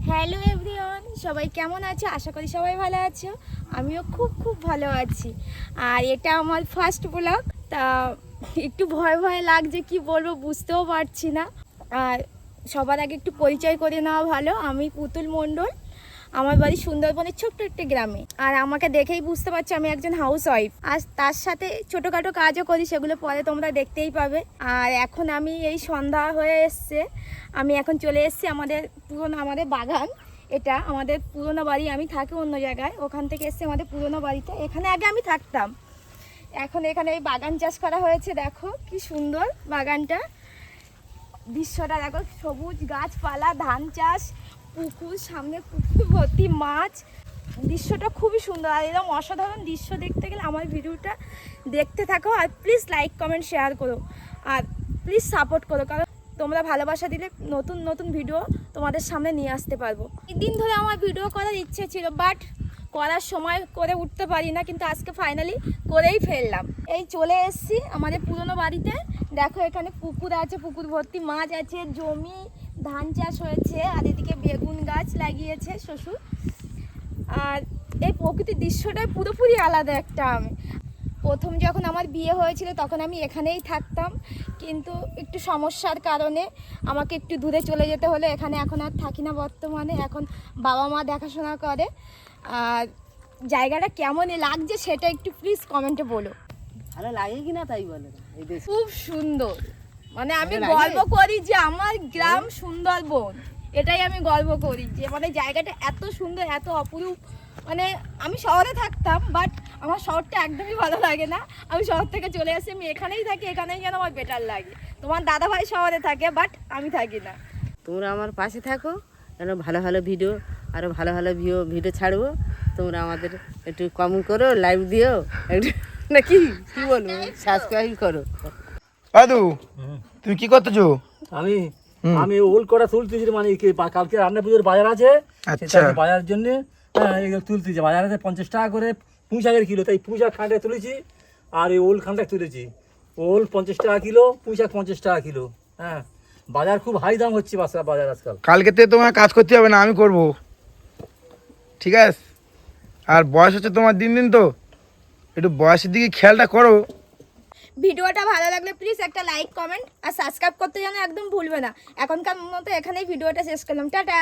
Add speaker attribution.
Speaker 1: Hello everyone, সবাই কেমন আছো? আশা করি সবাই ভালো আছো। আমিও খুব খুব ভালো আছি। আর এটা আমার ফার্স্ট ব্লগ, তা একটু ভয় ভয় লাগছে, কি বলবো বুঝতেও পারছি না। আর সবার আগে একটু পরিচয় করে নেওয়া ভালো। আমি পুতুল মণ্ডল, আমার বাড়ি সুন্দরবনের ছোট্ট একটি গ্রামে। আর আমাকে দেখেই বুঝতে পারছো আমি একজন হাউস ওয়াইফ। আর তার সাথে ছোটোখাটো কাজও করি, সেগুলো পরে তোমরা দেখতেই পাবে। আর এখন আমি এই সন্ধ্যা হয়ে এসছে, আমি এখন চলে এসেছি আমাদের বাগান। এটা আমাদের পুরোনো বাড়ি, আমি থাকি অন্য জায়গায়, ওখান থেকে এসেছি আমাদের পুরোনো বাড়িতে। এখানে আগে আমি থাকতাম, এখন এখানে এই বাগান চাষ করা হয়েছে। দেখো কি সুন্দর বাগানটা, দৃশ্যটা দেখো, সবুজ গাছপালা, ধান চাষ, পুকুর, সামনে পুকুর ভর্তি মাছ। দৃশ্যটা খুবই সুন্দর। আর এরকম অসাধারণ দৃশ্য দেখতে গেলে আমার ভিডিওটা দেখতে থাকো। আর প্লিজ লাইক কমেন্ট শেয়ার করো, আর প্লিজ সাপোর্ট করো, কারণ তোমরা ভালোবাসা দিলে নতুন নতুন ভিডিও তোমাদের সামনে নিয়ে আসতে পারবো। একদিন ধরে আমার ভিডিও করার ইচ্ছে ছিল, বাট করার সময় করে উঠতে পারি না, কিন্তু আজকে ফাইনালি করেই ফেললাম। এই চলে এসেছি আমাদের পুরনো বাড়িতে। দেখো এখানে পুকুর আছে, পুকুর ভর্তি মাছ আছে, জমি ধান চাষ হয়েছে, আর এদিকে বেগুন গাছ লাগিয়েছে শ্বশুর। আর এই প্রকৃতির দৃশ্যটাই পুরোপুরি আলাদা একটা। আমি প্রথম যখন আমার বিয়ে হয়েছিল তখন আমি এখানেই থাকতাম, কিন্তু একটু সমস্যার কারণে আমাকে একটু দূরে চলে যেতে হলো। এখানে এখন আর থাকি না বর্তমানে, এখন বাবা মা দেখাশোনা করে। আর জায়গাটা কেমন লাগছে সেটা একটু প্লিজ কমেন্টে বলো।
Speaker 2: ভালো লাগে কিনা তাই বলে।
Speaker 1: খুব সুন্দর, মানে আমি গর্ব করি যে আমার গ্রাম সুন্দরবন, এটাই আমি গর্ব করি যে মানে জায়গাটা এত সুন্দর, এত অপরূপ। মানে আমি শহরে থাকতাম, বাট আমার শহরটা একদমই ভালো লাগে না। আমি শহর থেকে চলে আসি, আমি এখানেই থাকি, এখানেই যেন আমার বেটার লাগে। তোমার দাদা ভাই শহরে থাকে, বাট আমি থাকি না।
Speaker 2: তোমরা আমার পাশে থাকো, যেন ভালো ভালো ভিডিও, আরও ভালো ভালো ভিডিও ছাড়বো। তোমরা আমাদের একটু কমেন্ট করো, লাইভ দিও একটু, নাকি কি বলবো, সাবস্ক্রাইব করো।
Speaker 3: দাদু তুমি কি করতেছো?
Speaker 4: আমি আমি ওল করা তুলতেছি, মানে কালকে রান্না পুজোর বাজার আছে,
Speaker 3: আচ্ছা।
Speaker 4: বাজারের জন্য এগুলো তুলতেছি। বাজার আছে 50 টাকা করে পুঁই শাকের কিলো, তাই পুঁই শাক খানটা তুলেছি, আর এই ওল খানটা তুলেছি। ওল 50 টাকা কিলো, পুঁই শাক 50 টাকা কিলো। হ্যাঁ, বাজার খুব হাই দাম হচ্ছে বাজার আজকাল।
Speaker 3: কালকে থেকে তোমার কাজ করতে হবে না, আমি করব, ঠিক আছে? আর বয়স হচ্ছে তোমার দিন দিন, তো একটু বয়সের দিকে খেয়ালটা করো।
Speaker 1: ভিডিওটা ভালো লাগলে প্লিজ একটা লাইক কমেন্ট আর সাবস্ক্রাইব করতে যেন একদম ভুলবে না। এখনকার মতো এখানেই ভিডিওটা শেষ করলাম, টাটা।